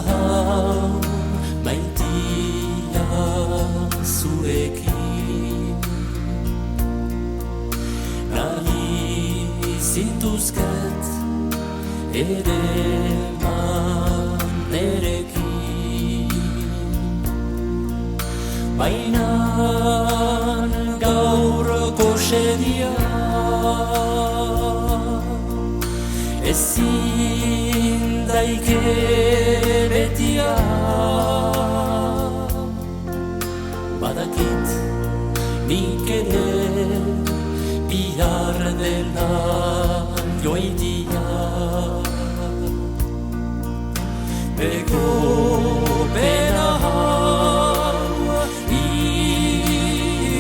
hau maitia zurekin. Nahi zintuzket ere nerekin, baina gaur goxedia ezin daike betia. Badakit nik ere bihar dela joitia. Bego bena hau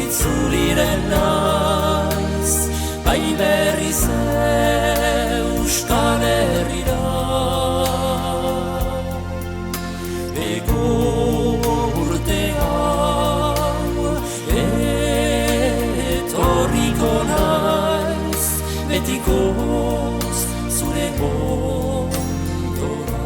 itzuliren naiz, bai berriz Euskal Herrira. Bego urte hau etorriko naiz, betikoz zure ondora.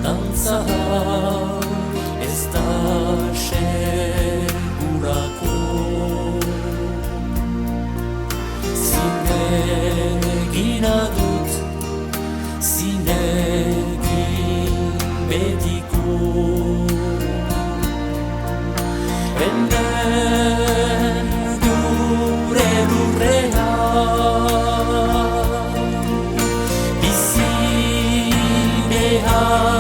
Dantza hau ez da segurako, zinegina dut, zinegin betiko. Hemen gure lurrean bizi behar